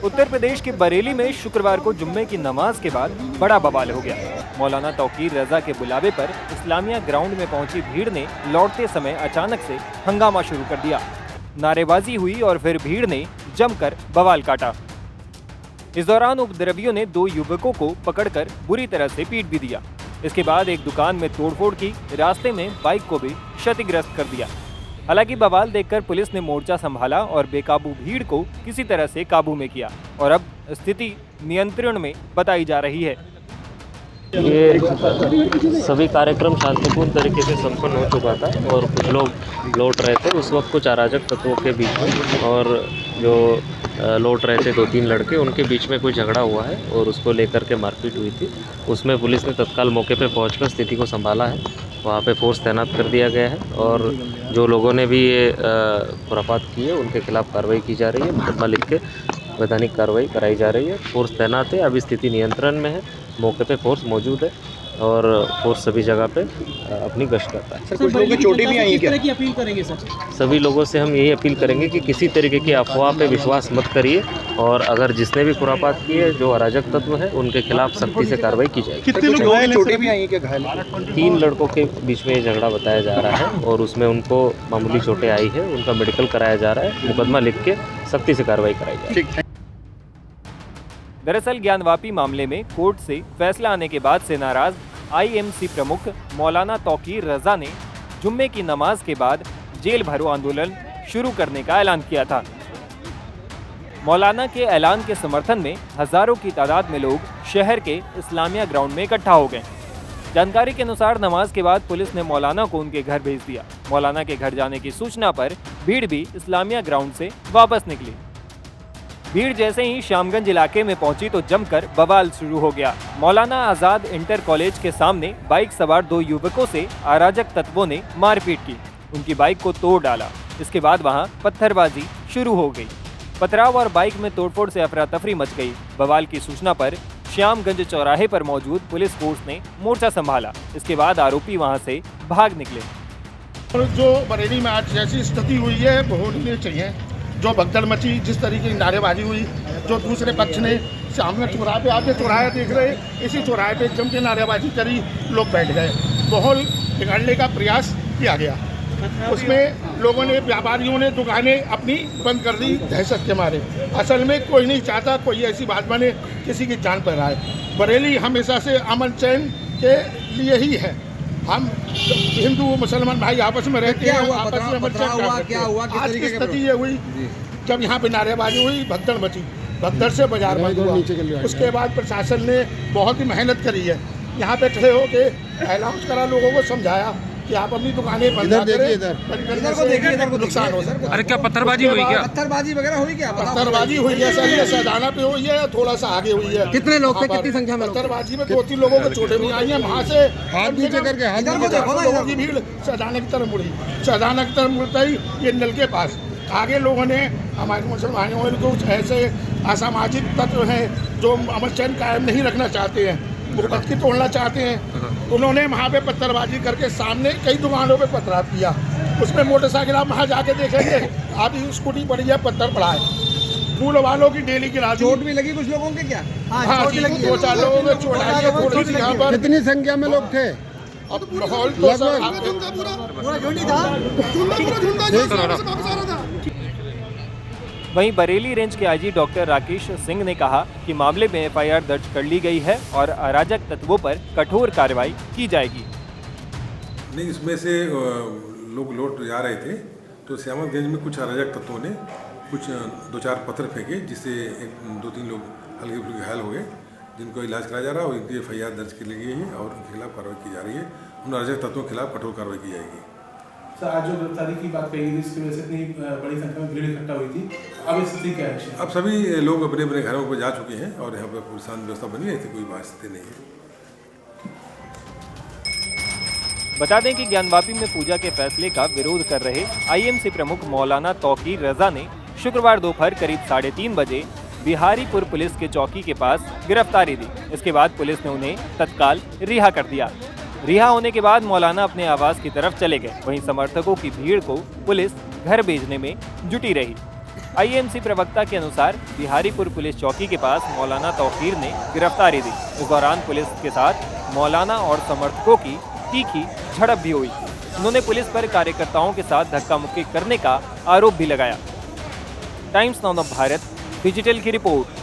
उत्तर प्रदेश के बरेली में शुक्रवार को जुम्मे की नमाज के बाद बड़ा बवाल हो गया। मौलाना तौकीर रजा के बुलावे पर इस्लामिया ग्राउंड में पहुंची भीड़ ने लौटते समय अचानक से हंगामा शुरू कर दिया। नारेबाजी हुई और फिर भीड़ ने जमकर बवाल काटा। इस दौरान उपद्रवियों ने 2 युवकों को पकड़कर बुरी तरह से पीट भी दिया। इसके बाद एक दुकान में तोड़फोड़ की, रास्ते में बाइक को भी क्षतिग्रस्त कर दिया। हालांकि बवाल देखकर पुलिस ने मोर्चा संभाला और बेकाबू भीड़ को किसी तरह से काबू में किया और अब स्थिति नियंत्रण में बताई जा रही है। ये सभी कार्यक्रम शांतिपूर्ण तरीके से संपन्न हो चुका था और कुछ लोग लौट रहे थे। उस वक्त कुछ अराजक तत्वों के बीच में और जो लौट रहे थे 2-3 लड़के, उनके बीच में कोई झगड़ा हुआ है और उसको लेकर के मारपीट हुई थी। उसमें पुलिस ने तत्काल मौके पे पहुंचकर स्थिति को संभाला है। वहाँ पे फोर्स तैनात कर दिया गया है और जो लोगों ने भी ये खुराफात की है उनके खिलाफ कार्रवाई की जा रही है। मुकदमा लिख के वैधानिक कार्रवाई कराई जा रही है। फोर्स तैनात है, अभी स्थिति नियंत्रण में है। मौके पे फोर्स मौजूद है और फोर्स सभी जगह पे अपनी गश्त करता है। कुछ लोगों की चोटें भी आई हैं, किस तरह की अपील करेंगे सर? सभी लोगों से हम यही अपील करेंगे कि किसी तरीके की अफवाह पे विश्वास मत करिए और अगर जिसने भी खुरापात की है, जो अराजक तत्व है, उनके खिलाफ सख्ती से कार्रवाई की जाएगी। कितने लोगों की चोटें भी आई हैं, क्या घायल? 3 लड़कों के बीच में ये झगड़ा बताया जा रहा है और उसमें उनको मामूली चोटें आई है। उनका मेडिकल कराया जा रहा है। मुकदमा लिख के सख्ती से कार्रवाई कराई जाएगी। दरअसल ज्ञानवापी मामले में कोर्ट से फैसला आने के बाद से नाराज आईएमसी प्रमुख मौलाना तौकीर रजा ने जुम्मे की नमाज के बाद जेल भरो आंदोलन शुरू करने का ऐलान किया था। मौलाना के ऐलान के समर्थन में हजारों की तादाद में लोग शहर के इस्लामिया ग्राउंड में इकट्ठा हो गए। जानकारी के अनुसार नमाज के बाद पुलिस ने मौलाना को उनके घर भेज दिया। मौलाना के घर जाने की सूचना पर भीड़ भी इस्लामिया ग्राउंड से वापस निकली। भीड़ जैसे ही श्यामगंज इलाके में पहुंची तो जमकर बवाल शुरू हो गया। मौलाना आजाद इंटर कॉलेज के सामने बाइक सवार 2 युवकों से अराजक तत्वों ने मारपीट की, उनकी बाइक को तोड़ डाला। इसके बाद वहां पत्थरबाजी शुरू हो गई। पथराव और बाइक में तोड़फोड़ से अफरा तफरी मच गई। बवाल की सूचना पर श्यामगंज चौराहे पर मौजूद पुलिस फोर्स ने मोर्चा संभाला। इसके बाद आरोपी वहां से भाग निकले। जो बरेली में आज जैसी स्थिति हुई है वो होनी चाहिए। जो भगदड़ मची, जिस तरीके की नारेबाजी हुई, जो दूसरे पक्ष ने सामने चौराहे पे आके चौराहा देख रहे, इसी चौराहे पे जम के नारेबाजी करी, लोग बैठ गए। माहौल बिगाड़ने का प्रयास किया गया। उसमें लोगों ने, व्यापारियों ने दुकानें अपनी बंद कर दी दहशत के मारे। असल में कोई नहीं चाहता कोई ऐसी बात बने किसी की जान पर आए। बरेली हमेशा से अमन चैन के लिए ही है। हम हिंदू मुसलमान भाई आपस में रहते हैं, आपस में अमन चैन करते हैं। आज की स्थिति ये हुई जब यहाँ पे नारेबाजी हुई, भगदड़ मची, भगदड़ से बाजार बंद हुआ। उसके बाद प्रशासन ने बहुत ही मेहनत करी है। यहाँ पे खड़े होके अनाउंस करा, लोगों को समझाया कि आप अपनी दुकानें बंद करें। इधर नुकसान हो सकता है। अरे क्या पत्थरबाजी हुई क्या? पत्थरबाजी वगैरह हुई क्या? पत्थरबाजी हुई है सर, ये सदाना पे हुई है, थोड़ा सा आगे हुई है। कितने लोग थे, कितनी संख्या में? पत्थरबाजी में 2-3 लोगों को चोटें भी आई हैं। वहाँ से हाथ नीचे करके लोगों की भीड़ सदाना की तरफ मुड़ी। सदाना की तरफ मुड़ता ही ये नल के पास आगे लोगों ने, हमारे मुसलमानों में कुछ ऐसे असामाजिक तत्व हैं जो अमन चैन कायम नहीं रखना चाहते हैं, गुरबत की तोड़ना चाहते हैं। उन्होंने वहाँ पे पत्थरबाजी करके सामने कई दुकानों पे पथराव किया। उसमें मोटरसाइकिल आप वहाँ जाके देखेंगे, आधी स्कूटी पड़ी है, पत्थर पड़ा है। फूल वालों की डेली की रात। चोट भी लगी कुछ लोगों के क्या? हाँ, 2-4 लोगों में चोट आई है थोड़ी सी यहाँ पर। कितनी संख्या में लोग थे? अब माहौल तो सर वहीं बरेली रेंज के आईजी डॉक्टर राकेश सिंह ने कहा कि मामले में एफआईआर दर्ज कर ली गई है और अराजक तत्वों पर कठोर कार्रवाई की जाएगी। नहीं, इसमें से लोग लौट जा रहे थे तो श्यामगंज में कुछ अराजक तत्वों ने कुछ 2-4 पत्थर फेंके, जिससे 2-3 लोग हल्के फुल्के घायल हो गए, जिनको इलाज कराया जा रहा है और इनकी एफआईआर दर्ज की गई है और उनके खिलाफ कार्रवाई की जा रही है। उन अराजक तत्वों के खिलाफ कठोर कार्रवाई की जाएगी। सर, आज जो गिरफ्तारी की बात कही थी, इसकी वजह से इतनी बड़ी संख्या में भीड़ इकट्ठा हुई थी, अब स्थिति क्या है? अब सभी लोग अपने अपने घरों पर जा चुके हैं और यहाँ पर शांति व्यवस्था बनी है, ऐसी कोई बात स्थिति नहीं है। बता दें कि ज्ञानवापी में पूजा के फैसले का विरोध कर रहे आईएमसी प्रमुख मौलाना तौकीर रजा ने शुक्रवार दोपहर करीब 3:30 बजे बिहारीपुर पुलिस के चौकी के पास गिरफ्तारी दी। इसके बाद पुलिस ने उन्हें तत्काल रिहा कर दिया। रिहा होने के बाद मौलाना अपने आवास की तरफ चले गए। वहीं समर्थकों की भीड़ को पुलिस घर भेजने में जुटी रही। आईएमसी प्रवक्ता के अनुसार बिहारीपुर पुलिस चौकी के पास मौलाना तौकीर ने गिरफ्तारी दी। इस दौरान पुलिस के साथ मौलाना और समर्थकों की तीखी झड़प भी हुई। उन्होंने पुलिस पर कार्यकर्ताओं के साथ धक्का मुक्की करने का आरोप भी लगाया। टाइम्स नाउ भारत डिजिटल की रिपोर्ट।